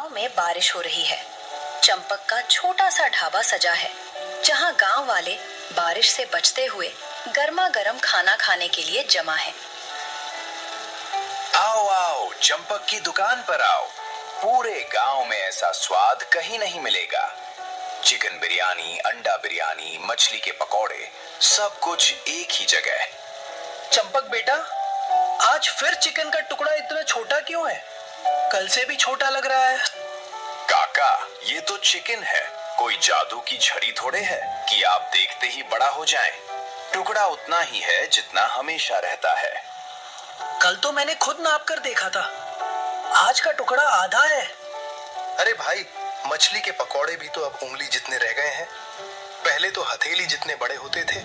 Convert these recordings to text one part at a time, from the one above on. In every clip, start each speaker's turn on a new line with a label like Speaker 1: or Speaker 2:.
Speaker 1: गांव में बारिश हो रही है। चंपक का छोटा सा ढाबा सजा है, जहां गांव वाले बारिश से बचते हुए गर्मा गर्म खाना खाने के लिए जमा है।
Speaker 2: आओ आओ, चंपक की दुकान पर आओ। पूरे गांव में ऐसा स्वाद कहीं नहीं मिलेगा। चिकन बिरयानी, अंडा बिरयानी, मछली के पकौड़े, सब कुछ एक ही जगह।
Speaker 3: चंपक बेटा, आज फिर चिकन का टुकड़ा इतना छोटा क्यों है? कल से भी छोटा लग रहा है।
Speaker 2: काका, ये तो चिकन है, कोई जादू की छड़ी थोड़े है कि आप देखते ही बड़ा हो जाएं। टुकड़ा उतना ही है जितना हमेशा रहता है।
Speaker 3: कल तो मैंने खुद नाप कर देखा था, आज का टुकड़ा आधा है।
Speaker 4: अरे भाई, मछली के पकौड़े भी तो अब उंगली जितने रह गए हैं। पहले तो हथेली जितने बड़े होते थे।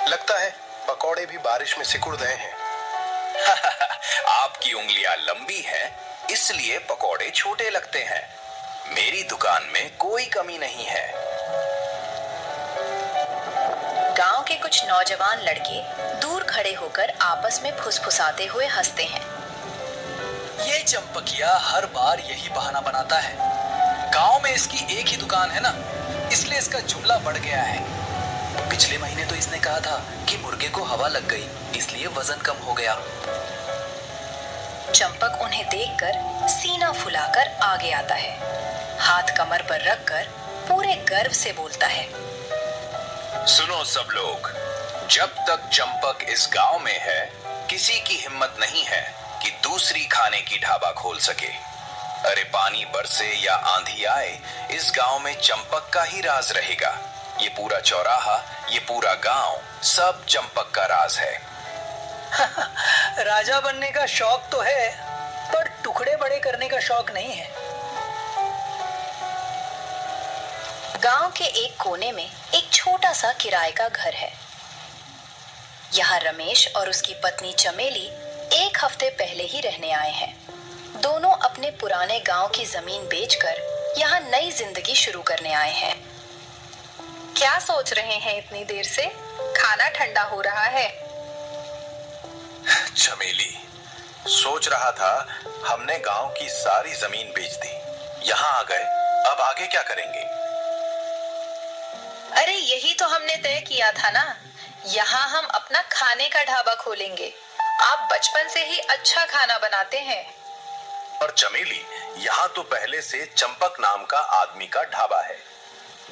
Speaker 4: लगता है पकौड़े भी बारिश में सिकुड़ गए हैं।
Speaker 2: आपकी उंगलियां लंबी हैं, इसलिए पकौड़े छोटे लगते हैं। मेरी दुकान में कोई कमी नहीं है।
Speaker 1: गांव के कुछ नौजवान लड़के दूर खड़े होकर आपस में फुसफुसाते हुए हंसते हैं।
Speaker 3: ये चंपकिया हर बार यही बहाना बनाता है। गांव में इसकी एक ही दुकान है ना, इसलिए इसका जुमला बढ़ गया है। पिछले महीने तो इसने कहा था कि मुर्गे को हवा लग गई, इसलिए वजन कम हो गया।
Speaker 1: चंपक उन्हें देखकर सीना फुलाकर आगे आता है, हाथ कमर पर रखकर पूरे गर्व से बोलता है।
Speaker 2: सुनो सब लोग, जब तक चंपक इस गांव में है, किसी की हिम्मत नहीं है कि दूसरी खाने की ढाबा खोल सके। अरे पानी बरसे या आंधी आए, इस गांव में चंपक का ही राज रहेगा। ये पूरा चौराहा, ये पूरा गांव, सब चंपक का राज है।
Speaker 3: राजा बनने का शौक तो है, पर टुकड़े बड़े करने का शौक नहीं है।
Speaker 1: गांव के एक कोने में एक छोटा सा किराए का घर है। यहाँ रमेश और उसकी पत्नी चमेली एक हफ्ते पहले ही रहने आए हैं। दोनों अपने पुराने गांव की जमीन बेचकर यहाँ नई जिंदगी शुरू करने आए हैं। क्या सोच रहे हैं इतनी देर से? खाना ठंडा हो रहा है।
Speaker 4: चमेली, सोच रहा था हमने गांव की सारी जमीन बेच दी, यहाँ आ गए, अब आगे क्या करेंगे?
Speaker 1: अरे यही तो हमने तय किया था ना, यहाँ हम अपना खाने का ढाबा खोलेंगे। आप बचपन से ही अच्छा खाना बनाते हैं।
Speaker 4: और चमेली, यहाँ तो पहले से चंपक नाम का आदमी का ढाबा है।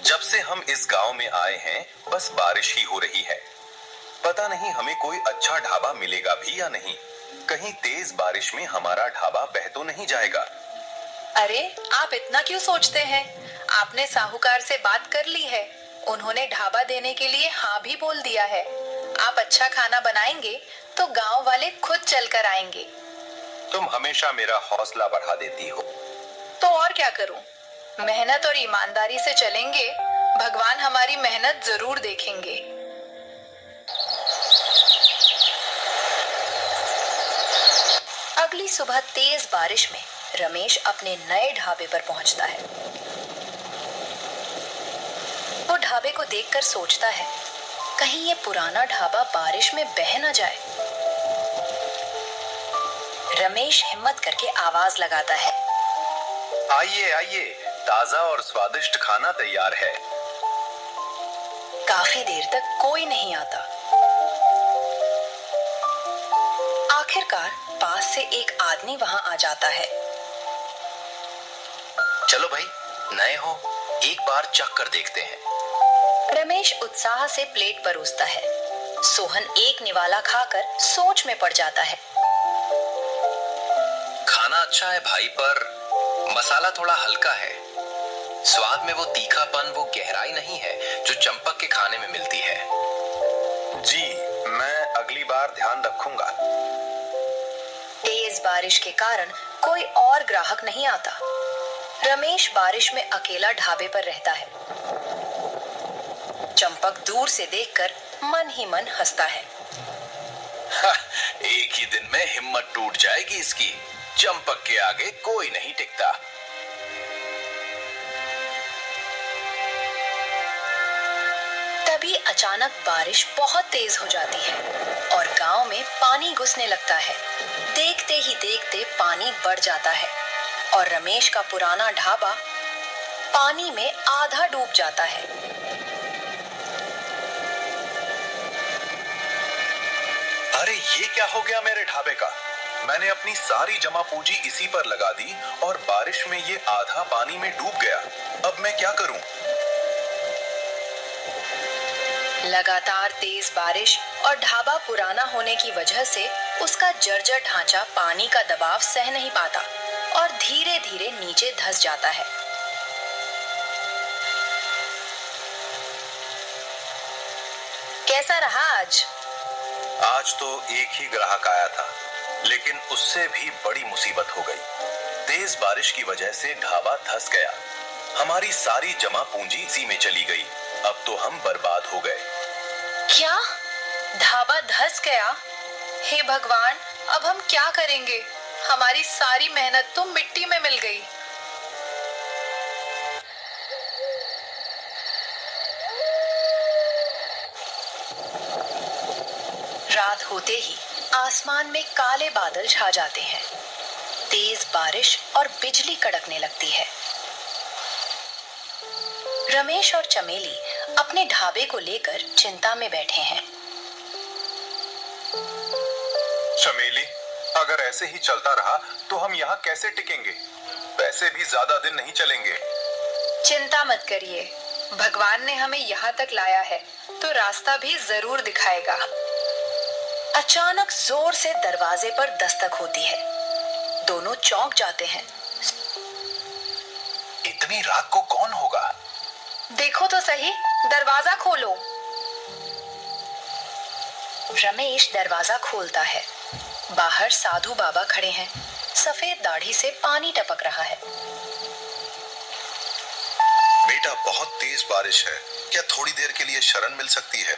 Speaker 4: जब से हम इस गांव में आए हैं, बस बारिश ही हो रही है। पता नहीं हमें कोई अच्छा ढाबा मिलेगा भी या नहीं। कहीं तेज बारिश में हमारा ढाबा बह तो नहीं जाएगा।
Speaker 1: अरे आप इतना क्यों सोचते हैं? आपने साहूकार से बात कर ली है, उन्होंने ढाबा देने के लिए हाँ भी बोल दिया है। आप अच्छा खाना बनाएंगे तो गांव वाले खुद चलकर आएंगे।
Speaker 4: तुम हमेशा मेरा हौसला बढ़ा देती हो।
Speaker 1: तो और क्या करूं? मेहनत और ईमानदारी से चलेंगे, भगवान हमारी मेहनत जरूर देखेंगे। अगली सुबह तेज बारिश में रमेश अपने नए ढाबे पर पहुंचता है। वो ढाबे को देखकर सोचता है, कहीं ये पुराना ढाबा बारिश में बह न जाए। रमेश हिम्मत करके आवाज लगाता है,
Speaker 4: आइए आइए, ताजा और स्वादिष्ट खाना तैयार है।
Speaker 1: काफी देर तक कोई नहीं आता। आखिरकार पास से एक आदमी वहां आ जाता है।
Speaker 4: चलो भाई, नए हो, एक बार चख कर देखते हैं।
Speaker 1: रमेश उत्साह से प्लेट परोसता है। सोहन एक निवाला खाकर सोच में पड़ जाता है।
Speaker 2: खाना अच्छा है भाई, पर मसाला थोड़ा हल्का है। स्वाद में वो तीखापन, वो गहराई नहीं है जो चंपक के खाने में मिलती है।
Speaker 4: जी, मैं अगली बार ध्यान रखूंगा।
Speaker 1: तेज बारिश के कारण कोई और ग्राहक नहीं आता। रमेश बारिश में अकेला ढाबे पर रहता है। चंपक दूर से देखकर मन ही मन हंसता है।
Speaker 2: एक ही दिन में हिम्मत टूट जाएगी इसकी। चंपक के आगे कोई नहीं टिकता।
Speaker 1: तभी अचानक बारिश बहुत तेज हो जाती है और गांव में पानी घुसने लगता है। देखते ही देखते पानी बढ़ जाता है। और रमेश का पुराना ढाबा पानी में आधा डूब जाता है।
Speaker 4: अरे ये क्या हो गया मेरे ढाबे का? मैंने अपनी सारी जमा पूंजी इसी पर लगा दी और बारिश में ये आधा पानी में डूब गया। अब मैं क्या करूं?
Speaker 1: लगातार तेज बारिश और ढाबा पुराना होने की वजह से उसका जर्जर ढांचा पानी का दबाव सह नहीं पाता और धीरे धीरे नीचे धंस जाता है। कैसा रहा आज?
Speaker 4: आज तो एक ही ग्राहक आया था, लेकिन उससे भी बड़ी मुसीबत हो गई। तेज बारिश की वजह से ढाबा धंस गया। हमारी सारी जमा पूंजी इसी में चली गई। अब तो हम बर्बाद हो गए।
Speaker 1: क्या? ढाबा धंस गया? हे भगवान, अब हम क्या करेंगे? हमारी सारी मेहनत तो मिट्टी में मिल गई। रात होते ही आसमान में काले बादल छा जाते हैं। तेज बारिश और बिजली कड़कने लगती है। रमेश और चमेली अपने ढाबे को लेकर चिंता में बैठे हैं।
Speaker 4: चमेली, अगर ऐसे ही चलता रहा तो हम यहाँ कैसे टिकेंगे? पैसे भी ज्यादा दिन नहीं चलेंगे।
Speaker 1: चिंता मत करिए, भगवान ने हमें यहाँ तक लाया है तो रास्ता भी जरूर दिखाएगा। अचानक जोर से दरवाजे पर दस्तक होती है। दोनों चौंक जाते हैं।
Speaker 4: इतनी रात को कौन होगा?
Speaker 1: देखो तो सही, दरवाजा खोलो। रमेश दरवाजा खोलता है। बाहर साधु बाबा खड़े हैं। सफेद दाढ़ी से पानी टपक रहा है।
Speaker 4: बेटा, बहुत तेज बारिश है, क्या थोड़ी देर के लिए शरण मिल सकती है?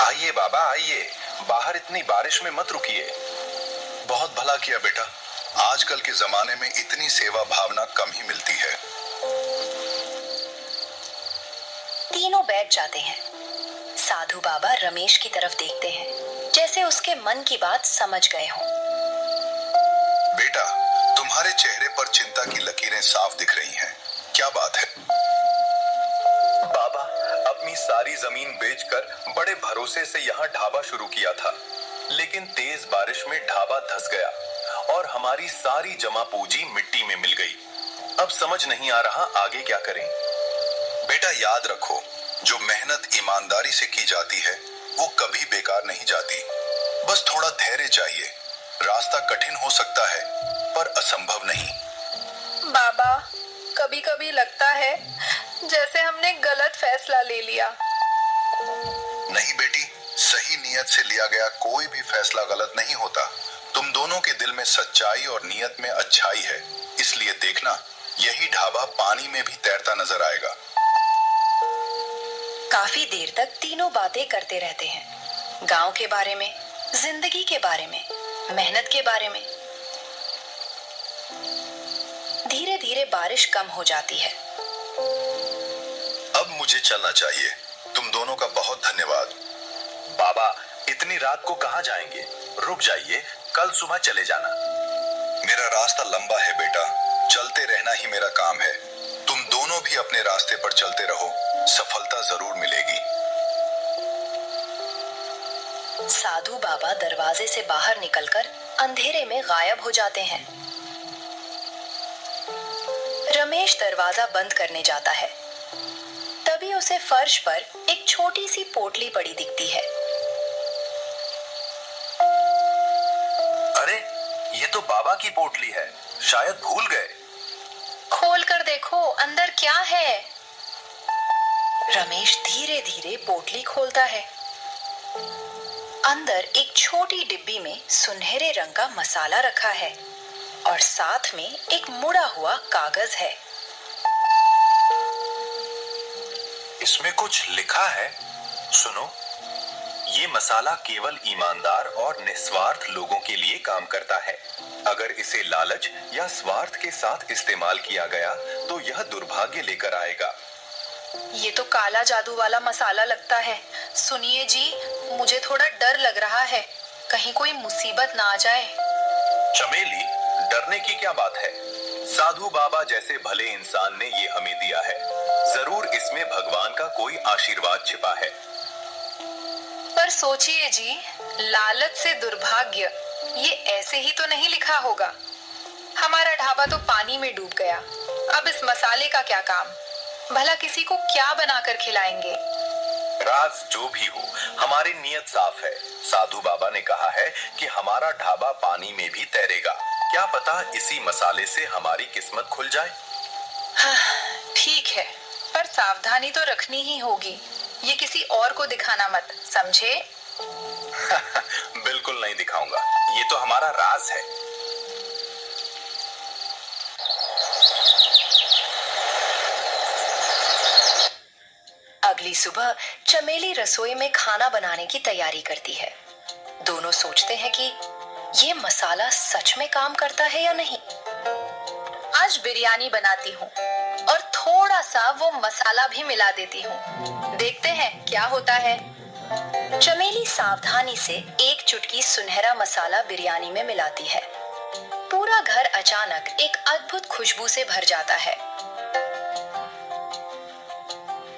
Speaker 4: आइए बाबा, आइए, बाहर इतनी बारिश में मत रुकिए। बहुत भला किया बेटा, आजकल के जमाने में इतनी सेवा भावना कम ही मिलती है।
Speaker 1: तीनों बैठ जाते हैं। साधु बाबा रमेश की तरफ देखते हैं, जैसे उसके मन की बात समझ गए हों।
Speaker 4: बेटा, तुम्हारे चेहरे पर चिंता की लकीरें साफ दिख रही हैं। क्या बात है? बाबा, अपनी सारी जमीन बेचकर बड़े भरोसे से यहाँ ढाबा शुरू किया था, लेकिन तेज बारिश में ढाबा धंस गया और हमारी सारी जमा पूंजी मिट्टी में मिल गई। अब समझ नहीं आ रहा आगे क्या करें। बेटा, याद रखो, जो मेहनत ईमानदारी से की जाती है वो कभी बेकार नहीं जाती। बस थोड़ा धैर्य चाहिए। रास्ता कठिन हो सकता है पर असंभव नहीं।
Speaker 1: बाबा, कभी कभी लगता है जैसे हमने गलत फैसला ले लिया।
Speaker 4: नहीं बेटी, सही नियत से लिया गया कोई भी फैसला गलत नहीं होता। तुम दोनों के दिल में सच्चाई और नियत में अच्छाई है, इसलिए देखना, यही ढाबा पानी में भी तैरता नजर आएगा।
Speaker 1: काफी देर तक तीनों बातें करते रहते हैं। गांव के बारे में, जिंदगी के बारे में, मेहनत के बारे में। धीरे धीरे बारिश कम हो जाती है।
Speaker 4: अब मुझे चलना चाहिए। तुम दोनों का बहुत धन्यवाद। बाबा, इतनी रात को कहाँ जाएंगे? रुक जाइए, कल सुबह चले जाना। मेरा रास्ता लंबा है बेटा, चलते रहना ही मेरा काम है। तुम दोनों भी अपने रास्ते पर चलते रहो, सफलता जरूर मिलेगी।
Speaker 1: साधु बाबा दरवाजे से बाहर निकलकर अंधेरे में गायब हो जाते हैं। रमेश दरवाजा बंद करने जाता है। तभी उसे फर्श पर एक छोटी सी पोटली पड़ी दिखती है।
Speaker 4: अरे, ये तो बाबा की पोटली है, शायद भूल गए।
Speaker 1: खोल कर देखो, अंदर क्या है? रमेश धीरे धीरे पोटली खोलता है। अंदर एक छोटी डिब्बी में सुनहरे रंग का मसाला रखा है और साथ में एक मुड़ा हुआ कागज है।
Speaker 4: इसमें कुछ लिखा है, सुनो। ये मसाला केवल ईमानदार और निस्वार्थ लोगों के लिए काम करता है। अगर इसे लालच या स्वार्थ के साथ इस्तेमाल किया गया तो यह दुर्भाग्य लेकर आएगा।
Speaker 1: ये तो काला जादू वाला मसाला लगता है। सुनिए जी, मुझे थोड़ा डर लग रहा है, कहीं कोई मुसीबत ना आ जाए।
Speaker 4: चमेली, डरने की क्या बात है? साधु बाबा जैसे भले इंसान ने ये हमें दिया है। जरूर इसमें भगवान का कोई आशीर्वाद छिपा है।
Speaker 1: पर सोचिए जी, लालच से दुर्भाग्य, ये ऐसे ही तो नहीं लिखा होगा। हमारा ढाबा तो पानी में डूब गया, अब इस मसाले का क्या काम? भला किसी को क्या बनाकर खिलाएंगे?
Speaker 4: राज जो भी हो, हमारी नीयत साफ है। साधु बाबा ने कहा है कि हमारा ढाबा पानी में भी तैरेगा। क्या पता इसी मसाले से हमारी किस्मत खुल जाए।
Speaker 1: हाँ, ठीक है, पर सावधानी तो रखनी ही होगी। ये किसी और को दिखाना मत, समझे?
Speaker 4: बिल्कुल नहीं दिखाऊंगा, ये तो हमारा राज है।
Speaker 1: अगली सुबह चमेली रसोई में खाना बनाने की तैयारी करती है। दोनों सोचते हैं कि ये मसाला सच में काम करता है या नहीं। आज बिरयानी बनाती हूँ और थोड़ा सा वो मसाला भी मिला देती हूँ, देखते हैं क्या होता है। चमेली सावधानी से एक चुटकी सुनहरा मसाला बिरयानी में मिलाती है। पूरा घर अचानक एक अद्भुत खुशबू से भर जाता है।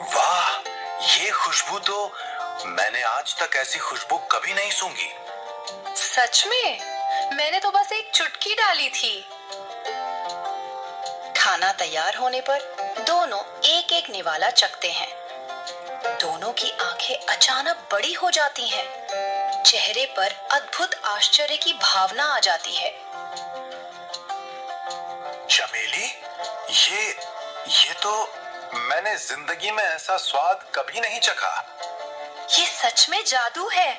Speaker 4: वाह, ये खुशबू तो मैंने आज तक ऐसी खुशबू कभी नहीं सूंघी।
Speaker 1: सच में? मैंने तो बस एक चुटकी डाली थी। खाना तैयार होने पर दोनों एक एक निवाला चखते हैं। दोनों की आंखें अचानक बड़ी हो जाती हैं। चेहरे पर अद्भुत आश्चर्य की भावना आ जाती है।
Speaker 4: चमेली, ये तो मैंने जिंदगी में ऐसा स्वाद कभी नहीं चखा।
Speaker 1: ये सच में जादू है,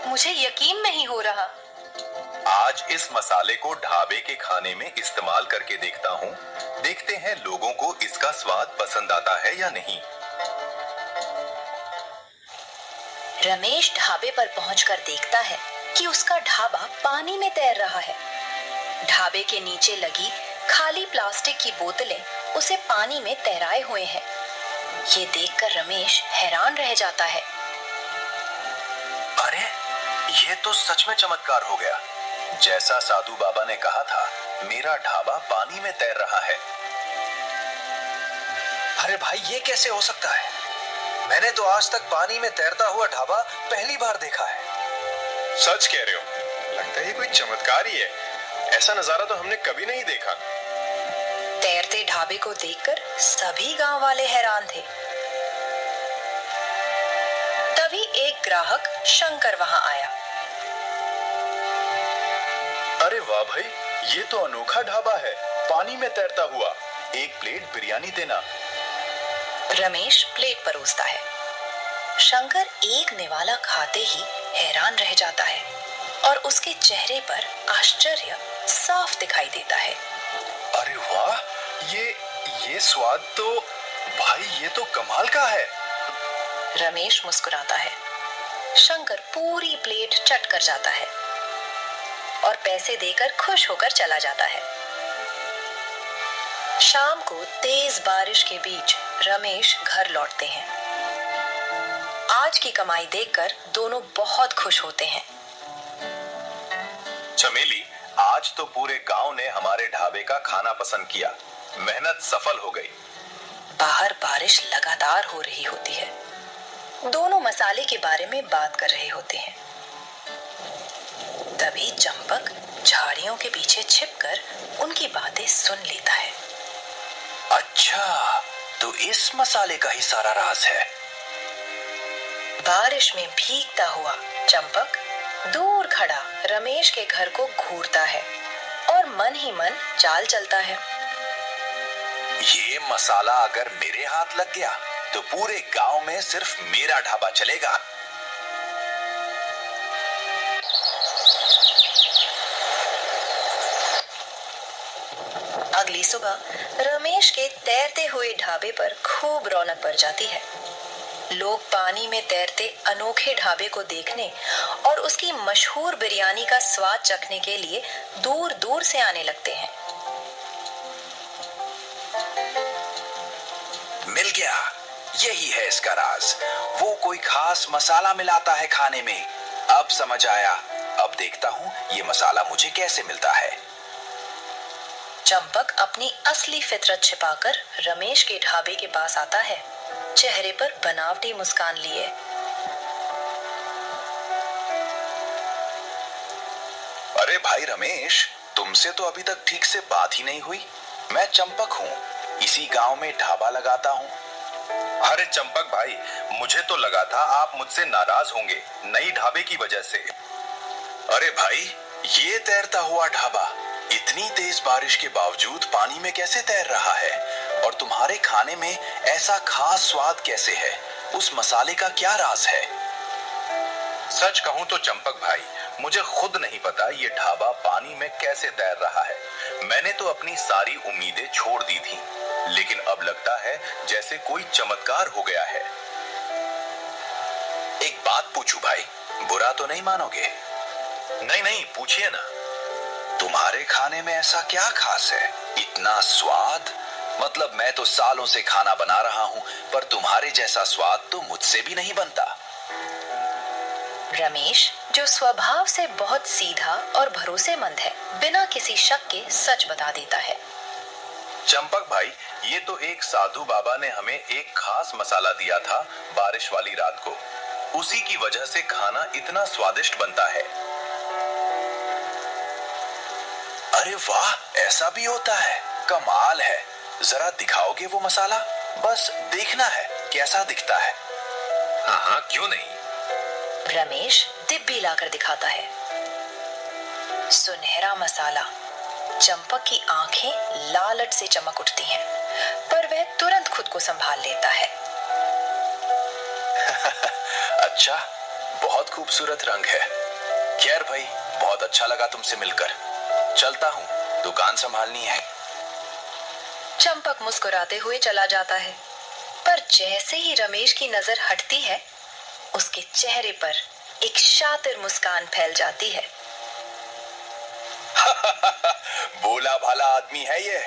Speaker 1: मुझे यकीन नहीं हो रहा।
Speaker 4: आज इस मसाले को ढाबे के खाने में इस्तेमाल करके देखता हूँ। देखते हैं लोगों को इसका स्वाद पसंद आता है या नहीं।
Speaker 1: रमेश ढाबे पर पहुंचकर देखता है कि उसका ढाबा पानी में तैर रहा है। ढाबे के नीचे लगी खाली प्लास्टिक की बोतलें उसे पानी में तैराए हुए हैं। ये देखकर रमेश हैरान रह जाता है।
Speaker 4: अरे, ये तो सच में चमत्कार हो गया। जैसा साधु बाबा ने कहा था, मेरा ढाबा पानी में तैर रहा है।
Speaker 3: अरे भाई, ये कैसे हो सकता है? मैंने तो आज तक पानी में तैरता हुआ ढाबा पहली बार देखा है।
Speaker 4: सच कह रहे हो? लगता है ये कोई चमत्कार ही है। ऐसा नजारा तो हमने कभी नहीं देखा।
Speaker 1: तैरते ढाबे को देखकर सभी गांव वाले हैरान थे। तभी एक ग्राहक शंकर वहां आया।
Speaker 4: अरे वाह भाई, ये तो अनोखा ढाबा है, पानी में तैरता हुआ। एक प्लेट बिरयानी देना।
Speaker 1: रमेश प्लेट परोसता है। शंकर एक निवाला खाते ही हैरान रह जाता है और उसके चेहरे पर आश्चर्य साफ दिखाई देता है।
Speaker 4: अरे वाह, ये स्वाद तो भाई, ये तो कमाल का है।
Speaker 1: रमेश मुस्कुराता है। शंकर पूरी प्लेट चट कर जाता है और पैसे देकर खुश होकर चला जाता है। शाम को तेज बारिश के बीच रमेश घर लौटते हैं। आज की कमाई देखकर दोनों बहुत खुश होते हैं।
Speaker 4: चमेली, आज तो पूरे गांव ने हमारे ढाबे का खाना पसंद किया। मेहनत सफल हो गई।
Speaker 1: बाहर बारिश लगातार हो रही होती है। दोनों मसाले के बारे में बात कर रहे होते हैं। तभी चंपक झाड़ियों के पीछे छिपकर उनकी बातें सुन लेता है।
Speaker 3: अच्छा, तो इस मसाले का ही सारा राज है।
Speaker 1: बारिश में भीगता हुआ चंपक दूर खड़ा रमेश के घर को घूरता है और मन ही मन चाल चलता है।
Speaker 4: ये मसाला अगर मेरे हाथ लग गया तो पूरे गांव में सिर्फ मेरा ढाबा चलेगा।
Speaker 1: अगली सुबह रमेश के तैरते हुए ढाबे पर खूब रौनक बढ़ जाती है। लोग पानी में तैरते अनोखे ढाबे को देखने और उसकी मशहूर बिरयानी का स्वाद चखने के लिए दूर दूर से आने लगते हैं।
Speaker 3: मिल गया, यही है इसका राज। वो कोई खास मसाला मिलाता है खाने में। अब समझ आया। अब देखता हूँ ये मसाला मुझे कैसे मिलता है।
Speaker 1: चंपक अपनी असली फितरत छिपाकर रमेश के ढाबे के पास आता है, चेहरे पर बनावटी मुस्कान लिए।
Speaker 2: अरे भाई रमेश, तुमसे तो अभी तक ठीक से बात ही नहीं हुई। मैं चंपक हूँ, इसी गांव में ढाबा लगाता हूँ। अरे चंपक भाई, मुझे तो लगा था आप मुझसे नाराज होंगे नई ढाबे की वजह से। अरे भाई, ये तैरता हुआ ढाबा इतनी तेज बारिश के बावजूद पानी में कैसे तैर रहा है? और तुम्हारे खाने में ऐसा खास स्वाद कैसे है? उस मसाले का क्या राज है? सच कहूं तो चंपक भाई, मुझे खुद नहीं पता ये ढाबा पानी में कैसे तैर रहा है। मैंने तो अपनी सारी उम्मीदें छोड़ दी थी, लेकिन अब लगता है जैसे कोई चमत्कार हो गया है। एक बात पूछूं भाई, बुरा तो नहीं मानोगे? नहीं नहीं, पूछिए ना। तुम्हारे खाने में ऐसा क्या खास है? इतना स्वाद? मतलब मैं तो सालों से खाना बना रहा हूं, पर तुम्हारे जैसा स्वाद तो मुझसे भी नहीं बनता।
Speaker 1: रमेश, जो स्वभाव से बहुत सीधा और भरोसेमंद है, बिना किसी शक के सच बता देता है।
Speaker 2: चंपक भाई, ये तो एक साधु बाबा ने हमें एक खास मसाला दिया था बारिश वाली रात को। उसी की वजह से खाना इतना स्वादिष्ट बनता है। अरे वाह, ऐसा भी होता है? कमाल है। जरा दिखाओगे वो मसाला? बस देखना है कैसा दिखता है। हाँ हाँ, क्यों नहीं।
Speaker 1: रमेश डिब्बी लाकर दिखाता है। सुनहरा मसाला। चंपक की आंखें लालच से चमक उठती हैं, पर वह तुरंत खुद को संभाल लेता है।
Speaker 2: अच्छा, बहुत खूबसूरत रंग है। खैर भाई, बहुत अच्छा लगा तुमसे मिलकर। चलता हूँ, दुकान संभालनी है।
Speaker 1: चंपक मुस्कुराते हुए चला जाता है, पर जैसे ही रमेश की नजर हटती है, उसके चेहरे पर एक शातिर मुस्कान फैल जाती है।
Speaker 2: भोला भाला आदमी है ये।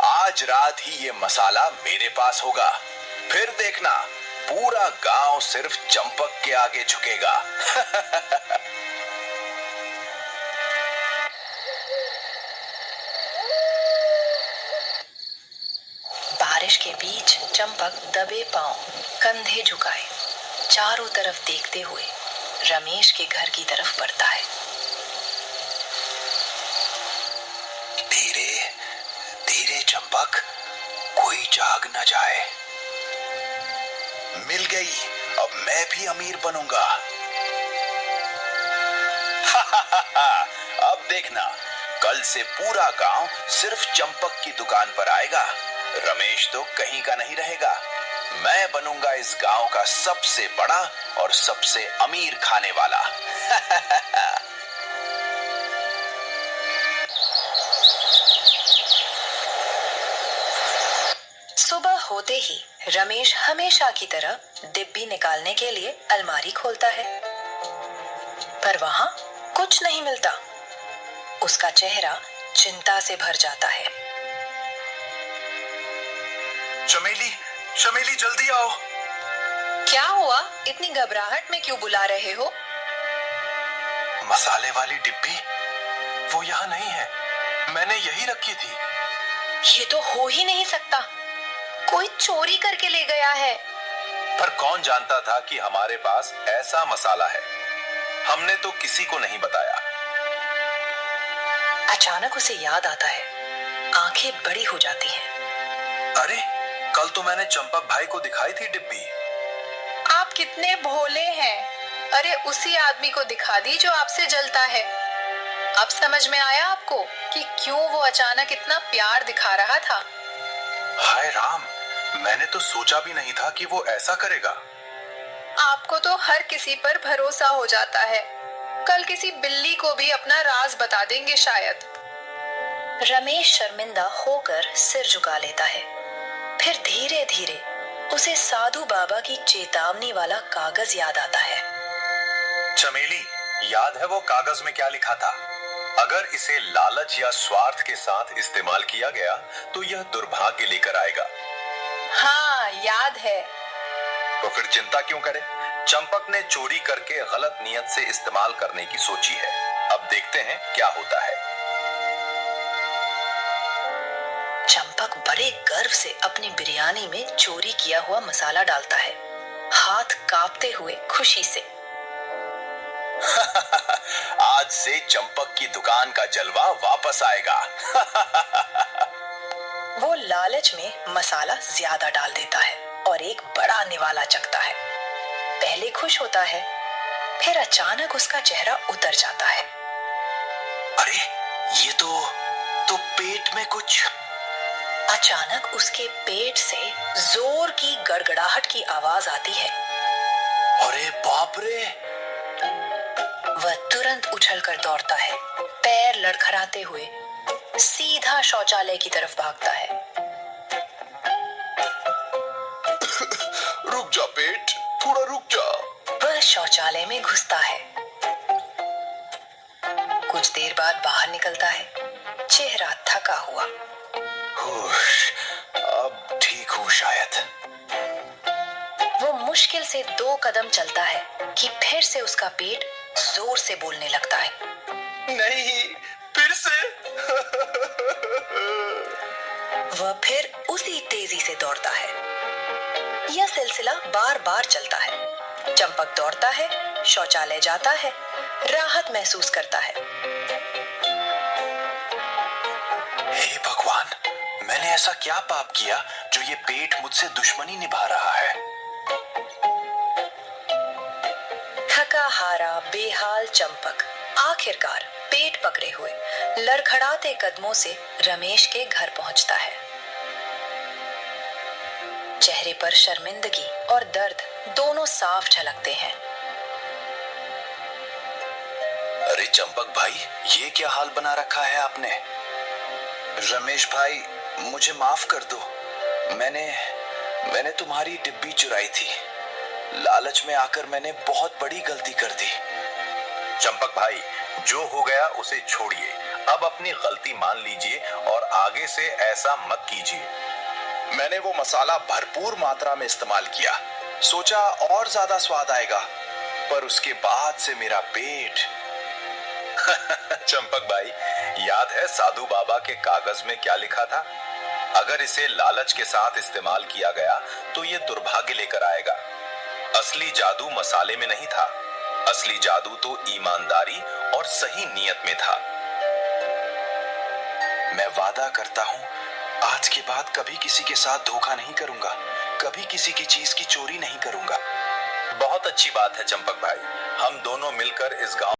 Speaker 2: आज रात ही ये मसाला मेरे पास होगा। फिर देखना, पूरा गांव सिर्फ चंपक के आगे झुकेगा।
Speaker 1: बारिश के बीच चंपक दबे पांव, कंधे झुकाए, चारों तरफ देखते हुए रमेश के घर की तरफ बढ़ता है।
Speaker 2: धीरे धीरे चंपक, कोई जाग न जाए। मिल गई, अब मैं भी अमीर बनूंगा। अब देखना, कल से पूरा गांव सिर्फ चंपक की दुकान पर आएगा। रमेश तो कहीं का नहीं रहेगा। मैं बनूंगा इस गांव का सबसे बड़ा और सबसे अमीर खाने वाला।
Speaker 1: सुबह होते ही रमेश हमेशा की तरह डिब्बी निकालने के लिए अलमारी खोलता है, पर वहां कुछ नहीं मिलता। उसका चेहरा चिंता से भर जाता है।
Speaker 2: चमेली, चमेली जल्दी आओ।
Speaker 1: क्या हुआ? इतनी घबराहट में क्यों बुला रहे हो?
Speaker 2: मसाले वाली डिब्बी, वो यहाँ नहीं है। मैंने यही रखी थी।
Speaker 1: ये तो हो ही नहीं सकता। कोई चोरी करके ले गया है।
Speaker 2: पर कौन जानता था कि हमारे पास ऐसा मसाला है? हमने तो किसी को नहीं बताया।
Speaker 1: अचानक उसे याद आता है। आंखें बड़ी हो जाती हैं।
Speaker 2: अरे, कल तो मैंने चंपक भाई को दिखाई थी डिब्बी।
Speaker 1: आप कितने भोले हैं। अरे उसी आदमी को दिखा दी जो आपसे जलता है। अब समझ में आया आपको कि क्यों वो अचानक इतना प्यार दिखा रहा था।
Speaker 2: हाय राम, मैंने तो सोचा भी नहीं था कि वो ऐसा करेगा।
Speaker 1: आपको तो हर किसी पर भरोसा हो जाता है। कल किसी बिल्ली को भी अपना राज बता देंगे शायद। रमेश शर्मिंदा होकर सिर झुका लेता है। फिर धीरे धीरे उसे साधु बाबा की चेतावनी वाला कागज याद आता है।
Speaker 2: चमेली, याद है वो कागज में क्या लिखा था? अगर इसे लालच या स्वार्थ के साथ इस्तेमाल किया गया तो यह दुर्भाग्य लेकर आएगा।
Speaker 1: हाँ, याद है।
Speaker 2: तो फिर चिंता क्यों करे? चंपक ने चोरी करके गलत नियत से इस्तेमाल करने की सोची है। अब देखते हैं क्या होता है।
Speaker 1: चंपक बड़े गर्व से अपनी बिरयानी में चोरी किया हुआ मसाला डालता है, हाथ कांपते हुए खुशी से।
Speaker 2: आज से चंपक की दुकान का जलवा वापस आएगा।
Speaker 1: वो लालच में मसाला ज्यादा डाल देता है और एक बड़ा निवाला चखता है। पहले खुश होता है, फिर अचानक उसका चेहरा उतर जाता है।
Speaker 2: अरे ये तो पेट में कुछ।
Speaker 1: अचानक उसके पेट से जोर की गड़गड़ाहट की आवाज आती है।
Speaker 2: अरे बाप रे!
Speaker 1: वह तुरंत उछलकर दौड़ता है, पैर लड़खड़ाते हुए सीधा शौचालय की तरफ भागता है।
Speaker 2: रुक जा पेट, थोड़ा रुक जा।
Speaker 1: वह शौचालय में घुसता है। कुछ देर बाद बाहर निकलता है, चेहरा थका हुआ।
Speaker 2: अब ठीक हूँ शायद।
Speaker 1: वो मुश्किल से 2 कदम चलता है कि फिर से उसका पेट जोर से बोलने लगता है।
Speaker 2: नहीं, फिर से।
Speaker 1: वह फिर उसी तेजी से दौड़ता है। यह सिलसिला बार बार चलता है। चंपक दौड़ता है, शौचालय जाता है, राहत महसूस करता है।
Speaker 2: हे भगवान, मैंने ऐसा क्या पाप किया जो ये पेट मुझसे दुश्मनी निभा रहा है?
Speaker 1: थका हारा बेहाल चंपक आखिरकार पेट पकड़े हुए लड़खड़ाते कदमों से रमेश के घर पहुंचता है। चेहरे पर शर्मिंदगी और दर्द दोनों साफ झलकते हैं।
Speaker 2: अरे चंपक भाई, ये क्या हाल बना रखा है आपने?
Speaker 3: रमेश भाई, मुझे माफ कर दो। मैंने तुम्हारी डिब्बी चुराई थी। लालच में आकर मैंने बहुत बड़ी गलती कर दी।
Speaker 4: चंपक भाई, जो हो गया उसे छोड़िए। अब अपनी गलती मान लीजिए और आगे से ऐसा मत कीजिए। मैंने वो मसाला भरपूर मात्रा में इस्तेमाल किया, सोचा और ज्यादा स्वाद आएगा, पर उसके बाद से मेरा पेट। चंपक भाई, याद है साधु बाबा के कागज में क्या लिखा था? अगर इसे लालच के साथ इस्तेमाल किया गया तो ये दुर्भाग्य लेकर आएगा। असली जादू मसाले में नहीं था, असली जादू तो ईमानदारी और सही नियत में था। मैं वादा करता हूं, आज के बाद कभी किसी के साथ धोखा नहीं करूंगा, कभी किसी की चीज की चोरी नहीं करूंगा। बहुत अच्छी बात है चंपक भाई, हम दोनों मिलकर इस गांव